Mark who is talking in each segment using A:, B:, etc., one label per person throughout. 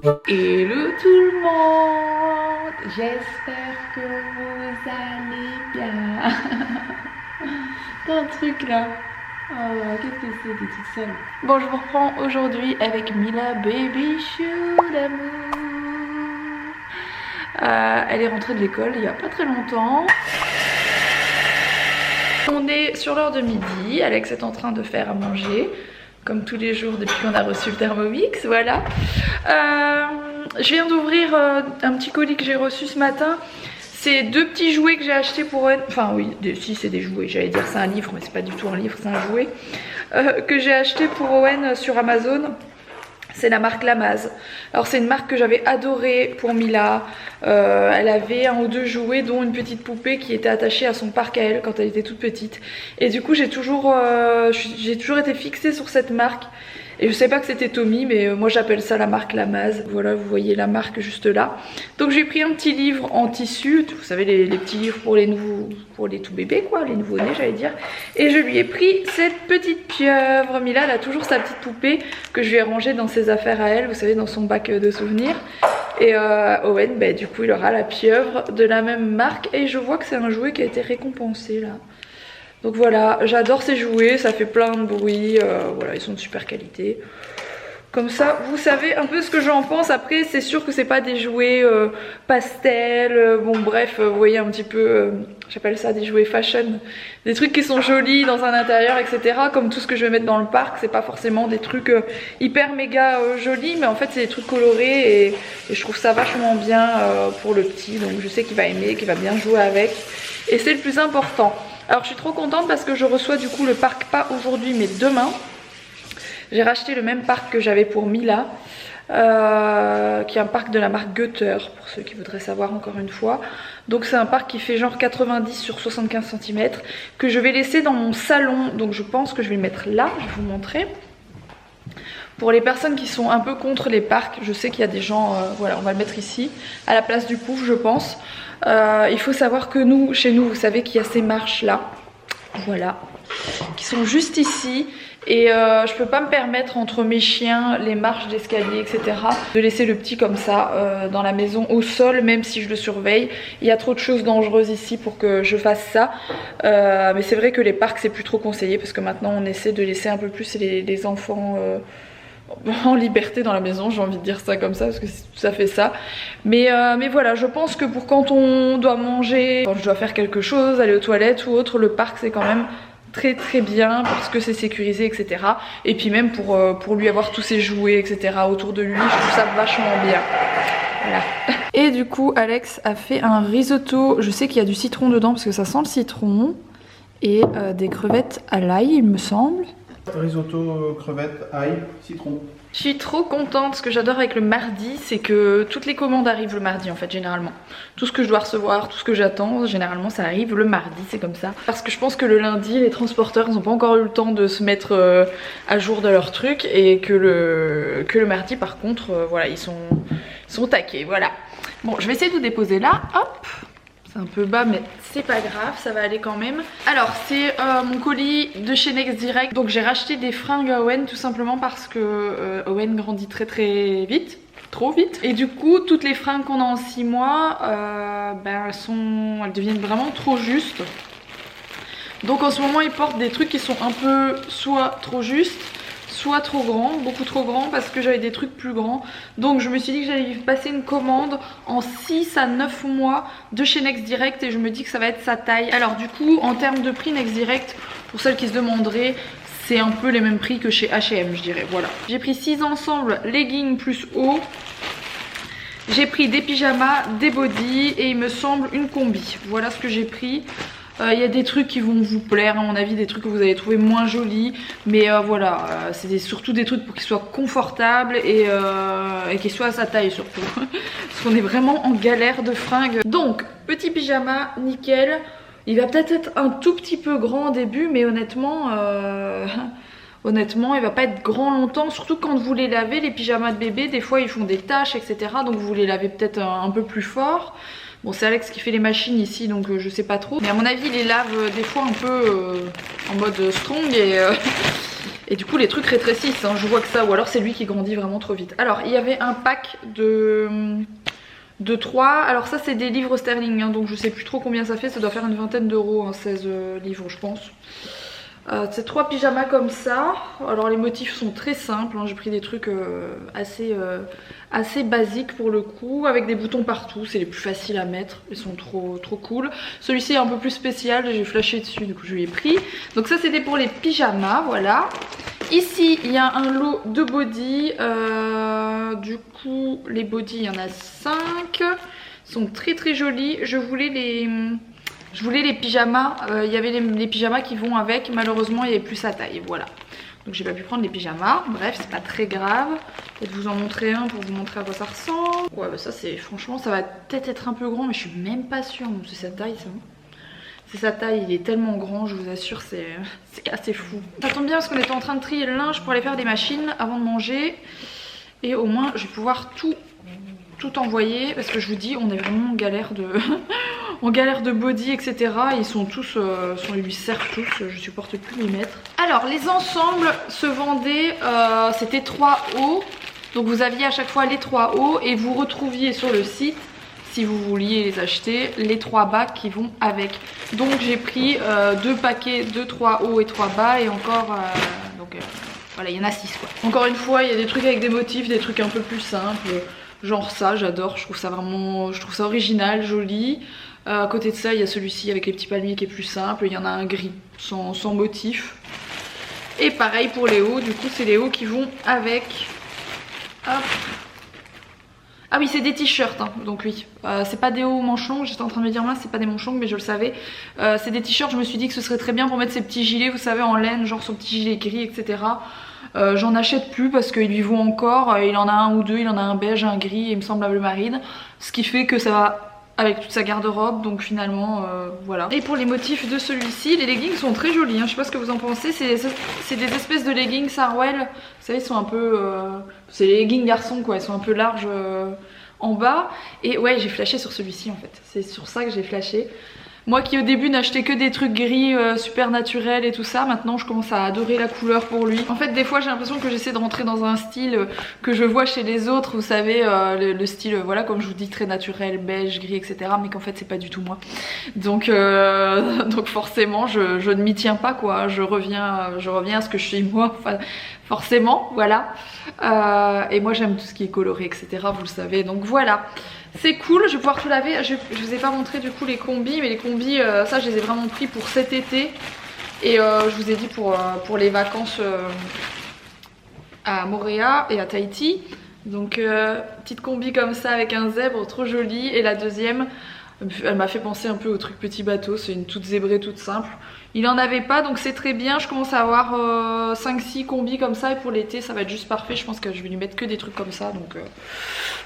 A: Hello tout le monde, j'espère que vous allez bien. T'as un truc là. Oh, qu'est-ce que c'est, t'es toute seule. Bon, je vous reprends aujourd'hui avec Mila Baby Chou d'amour. Elle est rentrée de l'école il y a pas très longtemps. On est sur l'heure de midi, Alex est en train de faire à manger. Comme tous les jours depuis qu'on a reçu le Thermomix, voilà. Je viens d'ouvrir un petit colis que j'ai reçu ce matin. C'est deux petits jouets que j'ai achetés pour Owen. Enfin oui, si c'est des jouets, j'allais dire c'est un livre, mais c'est pas du tout un livre, c'est un jouet. Que j'ai acheté pour Owen sur Amazon. C'est la marque Lamaze. Alors c'est une marque que j'avais adorée pour Mila. Elle avait un ou deux jouets dont une petite poupée qui était attachée à son parc à elle quand elle était toute petite. Et du coup j'ai toujours été fixée sur cette marque. Et je sais pas que c'était Tommy, mais moi j'appelle ça la marque Lamaze. Voilà, vous voyez la marque juste là. Donc j'ai pris un petit livre en tissu, vous savez les petits livres pour les nouveaux, pour les tout bébés quoi, les nouveau-nés j'allais dire. Et je lui ai pris cette petite pieuvre. Mila elle a toujours sa petite poupée que je lui ai rangée dans ses affaires à elle, vous savez dans son bac de souvenirs. Et Owen, bah, du coup il aura la pieuvre de la même marque. Et je vois que c'est un jouet qui a été récompensé là. Donc voilà, j'adore ces jouets, ça fait plein de bruit, voilà, ils sont de super qualité. Comme ça, vous savez un peu ce que j'en pense. Après, c'est sûr que c'est pas des jouets pastel, bon bref, vous voyez un petit peu, j'appelle ça des jouets fashion. Des trucs qui sont jolis dans un intérieur, etc. Comme tout ce que je vais mettre dans le parc, c'est pas forcément des trucs hyper méga jolis, mais en fait c'est des trucs colorés et je trouve ça vachement bien pour le petit. Donc je sais qu'il va aimer, qu'il va bien jouer avec. Et c'est le plus important. Alors je suis trop contente parce que je reçois du coup le parc pas aujourd'hui mais demain. J'ai racheté le même parc que j'avais pour Mila, qui est un parc de la marque Goether, pour ceux qui voudraient savoir encore une fois. Donc c'est un parc qui fait genre 90 sur 75 cm, que je vais laisser dans mon salon. Donc je pense que je vais le mettre là, je vais vous montrer. Pour les personnes qui sont un peu contre les parcs, je sais qu'il y a des gens, voilà, on va le mettre ici, à la place du pouf je pense. Il faut savoir que nous, chez nous, vous savez qu'il y a ces marches là, voilà, qui sont juste ici. Et je peux pas me permettre entre mes chiens, les marches d'escalier, etc. de laisser le petit comme ça dans la maison au sol, même si je le surveille. Il y a trop de choses dangereuses ici pour que je fasse ça. Mais c'est vrai que les parcs c'est plus trop conseillé parce que maintenant on essaie de laisser un peu plus les enfants en liberté dans la maison, j'ai envie de dire ça comme ça parce que ça fait ça. Mais voilà, je pense que pour quand on doit manger, quand je dois faire quelque chose, aller aux toilettes ou autre, le parc c'est quand même très très bien parce que c'est sécurisé, etc. Et puis même pour lui avoir tous ses jouets, etc. autour de lui, je trouve ça vachement bien. Voilà. Et du coup Alex a fait un risotto, je sais qu'il y a du citron dedans parce que ça sent le citron. Et des crevettes à l'ail il me semble.
B: Risotto, crevettes, ail, citron.
A: Je suis trop contente, ce que j'adore avec le mardi, c'est que toutes les commandes arrivent le mardi en fait, généralement. Tout ce que je dois recevoir, tout ce que j'attends, généralement ça arrive le mardi, c'est comme ça. Parce que je pense que le lundi, les transporteurs n'ont pas encore eu le temps de se mettre à jour de leur truc et que le mardi par contre, voilà, ils sont taqués, voilà. Bon, je vais essayer de vous déposer là, hop. C'est un peu bas mais c'est pas grave, ça va aller quand même. Alors c'est mon colis de chez Next Direct. Donc j'ai racheté des fringues à Owen tout simplement parce que Owen grandit très très vite. Trop vite. Et du coup toutes les fringues qu'on a en 6 mois elles deviennent vraiment trop justes. Donc en ce moment il porte des trucs qui sont un peu soit trop justes, soit trop grand, beaucoup trop grand parce que j'avais des trucs plus grands. Donc je me suis dit que j'allais lui passer une commande en 6 à 9 mois de chez Next Direct et je me dis que ça va être sa taille. Alors du coup en termes de prix Next Direct, pour celles qui se demanderaient, c'est un peu les mêmes prix que chez H&M je dirais, voilà. J'ai pris 6 ensembles leggings plus haut. J'ai pris des pyjamas, des bodys et il me semble une combi. Voilà ce que j'ai pris. Il y a des trucs qui vont vous plaire à mon avis, des trucs que vous allez trouver moins jolis. Mais voilà, c'est surtout des trucs pour qu'ils soient confortables et qu'ils soient à sa taille surtout. Parce qu'on est vraiment en galère de fringues. Donc, petit pyjama, nickel. Il va peut-être être un tout petit peu grand au début, mais honnêtement, il va pas être grand longtemps. Surtout quand vous les lavez, les pyjamas de bébé, des fois ils font des taches, etc. Donc vous les lavez peut-être un peu plus fort. Bon, c'est Alex qui fait les machines ici, donc je sais pas trop. Mais à mon avis, il les lave des fois un peu en mode strong Et du coup les trucs rétrécissent, hein, je vois que ça, ou alors c'est lui qui grandit vraiment trop vite. Alors il y avait un pack de 3, alors ça c'est des livres sterling, hein, donc je sais plus trop combien ça fait, ça doit faire une vingtaine d'euros, hein, 16 livres je pense. C'est 3 pyjamas comme ça. Alors les motifs sont très simples, hein. J'ai pris des trucs assez basiques pour le coup, avec des boutons partout, c'est les plus faciles à mettre, ils sont trop cool. Celui-ci est un peu plus spécial, j'ai flashé dessus, du coup je l'ai pris. Donc ça c'était pour les pyjamas, voilà. Ici il y a un lot de body, du coup les body il y en a 5, ils sont très jolis. Je voulais les pyjamas, il y avait les pyjamas qui vont avec, malheureusement il n'y avait plus sa taille, voilà. Donc j'ai pas pu prendre les pyjamas, bref c'est pas très grave. Peut-être vous en montrer un pour vous montrer à quoi ça ressemble. Ouais bah ça c'est, franchement ça va peut-être être un peu grand mais je suis même pas sûre, c'est sa taille ça. C'est sa taille, il est tellement grand, je vous assure, c'est assez fou. Ça tombe bien parce qu'on était en train de trier le linge pour aller faire des machines avant de manger. Et au moins je vais pouvoir tout envoyer parce que je vous dis on est vraiment en galère de en galère de body etc. Ils sont tous ils lui servent tous, je supporte plus les mettre. Alors les ensembles se vendaient, c'était 3 hauts, donc vous aviez à chaque fois les 3 hauts et vous retrouviez sur le site, si vous vouliez les acheter, les 3 bas qui vont avec. Donc j'ai pris 2 paquets de 3 hauts et 3 bas et encore voilà, il y en a 6 quoi. Encore une fois il y a des trucs avec des motifs, des trucs un peu plus simples. Genre ça, j'adore, je trouve ça vraiment, je trouve ça original, joli. À côté de ça, il y a celui-ci avec les petits palmiers qui est plus simple. Il y en a un gris sans motif. Et pareil pour les hauts, du coup c'est les hauts qui vont avec. Hop. Ah oui, c'est des t-shirts, hein, donc oui. C'est pas des hauts manches longues, j'étais en train de me dire mince, c'est pas des manches longues, mais je le savais. C'est des t-shirts, je me suis dit que ce serait très bien pour mettre ces petits gilets, vous savez, en laine, genre son petit gilet gris, etc. J'en achète plus parce qu'il lui vaut encore, il en a un ou deux, il en a un beige, un gris et il me semble un bleu marine. Ce qui fait que ça va avec toute sa garde-robe, donc finalement voilà. Et pour les motifs de celui-ci, les leggings sont très jolis, hein. Je sais pas ce que vous en pensez, c'est des espèces de leggings Sarwell, vous savez ils sont un peu, c'est les leggings garçons quoi, ils sont un peu larges en bas. Et ouais j'ai flashé sur celui-ci en fait, c'est sur ça que j'ai flashé. Moi qui au début n'achetais que des trucs gris super naturels et tout ça, maintenant je commence à adorer la couleur pour lui. En fait des fois j'ai l'impression que j'essaie de rentrer dans un style que je vois chez les autres, vous savez, le style voilà comme je vous dis très naturel, beige, gris etc. Mais qu'en fait c'est pas du tout moi. Donc forcément je ne m'y tiens pas quoi, je reviens à ce que je suis moi, enfin, forcément voilà. Et moi j'aime tout ce qui est coloré etc, vous le savez, donc voilà. C'est cool, je vais pouvoir tout laver. Je vous ai pas montré du coup les combis, mais les combis, ça je les ai vraiment pris pour cet été. Et je vous ai dit pour les vacances à Moorea et à Tahiti. Donc petite combi comme ça avec un zèbre, trop joli. Et la deuxième, elle m'a fait penser un peu au truc petit bateau, c'est une toute zébrée, toute simple. Il en avait pas donc c'est très bien, je commence à avoir 5-6 combis comme ça et pour l'été ça va être juste parfait. Je pense que je vais lui mettre que des trucs comme ça donc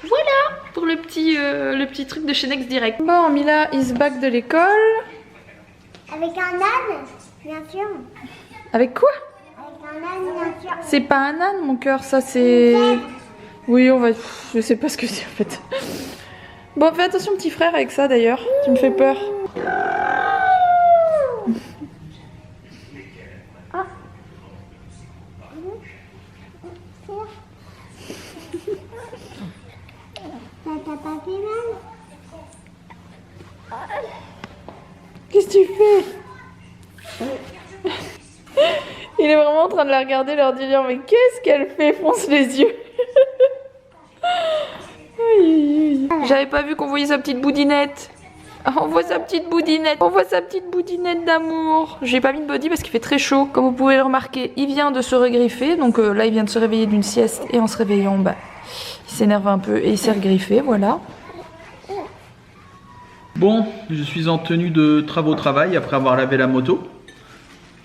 A: voilà pour le petit truc de chez Next Direct. Bon, Mila is back de l'école.
C: Avec un âne, bien sûr.
A: Avec quoi?
C: Avec un âne, bien sûr.
A: C'est pas un âne mon cœur, ça c'est... Oui on va... Je sais pas ce que c'est en fait. Bon fais attention petit frère avec ça d'ailleurs, tu me fais peur.
C: Ça t'a pas fait mal?
A: Qu'est-ce que tu fais? Il est vraiment en train de la regarder, leur dire mais qu'est-ce qu'elle fait? Fonce les yeux. J'avais pas vu qu'on voyait sa petite boudinette. On voit sa petite boudinette. On voit sa petite boudinette d'amour. J'ai pas mis de body parce qu'il fait très chaud. Comme vous pouvez le remarquer, il vient de se regriffer. Donc là, il vient de se réveiller d'une sieste. Et en se réveillant, bah, il s'énerve un peu et il s'est regriffé. Voilà.
B: Bon, je suis en tenue de travail après avoir lavé la moto.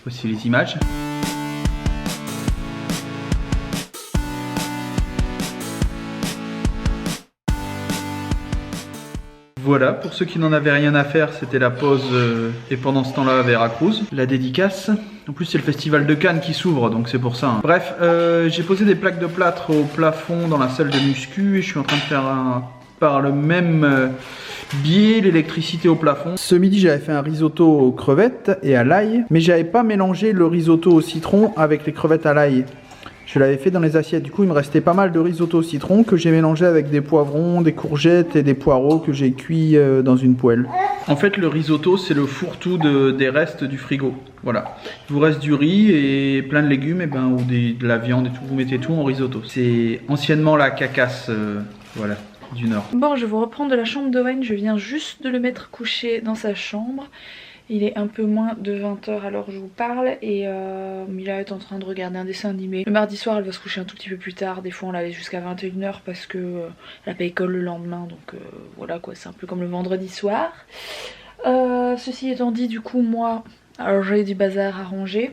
B: Voici les images. Voilà, pour ceux qui n'en avaient rien à faire, c'était la pause et pendant ce temps-là à Veracruz, la dédicace. En plus c'est le festival de Cannes qui s'ouvre, donc c'est pour ça. Hein. Bref, j'ai posé des plaques de plâtre au plafond dans la salle de muscu et je suis en train de faire par le même biais, l'électricité au plafond. Ce midi j'avais fait un risotto aux crevettes et à l'ail, mais j'avais pas mélangé le risotto au citron avec les crevettes à l'ail. Je l'avais fait dans les assiettes, du coup il me restait pas mal de risotto au citron que j'ai mélangé avec des poivrons, des courgettes et des poireaux que j'ai cuits dans une poêle. En fait le risotto c'est le fourre-tout des restes du frigo, voilà. Il vous reste du riz et plein de légumes ou de la viande et tout, vous mettez tout en risotto. C'est anciennement la cacasse, voilà, du Nord.
A: Bon, je vais vous reprendre de la chambre d'Owen, je viens juste de le mettre couché dans sa chambre. Il est un peu moins de 20h à l'heure où je vous parle et Mila est en train de regarder un dessin animé. Le mardi soir elle va se coucher un tout petit peu plus tard, des fois on la laisse jusqu'à 21h parce que elle n'a pas école le lendemain, donc voilà quoi, c'est un peu comme le vendredi soir. Ceci étant dit, du coup moi, alors j'ai du bazar à ranger.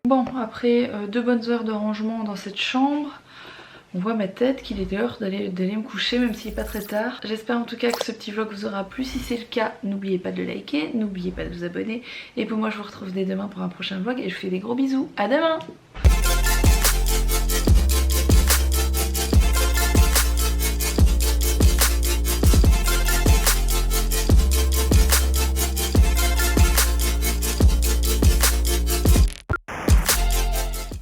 A: Bon, après 2 bonnes heures de rangement dans cette chambre, on voit ma tête qu'il est l'heure d'aller me coucher même s'il n'est pas très tard. J'espère en tout cas que ce petit vlog vous aura plu. Si c'est le cas, n'oubliez pas de le liker, n'oubliez pas de vous abonner. Et pour moi je vous retrouve dès demain pour un prochain vlog et je vous fais des gros bisous. À demain!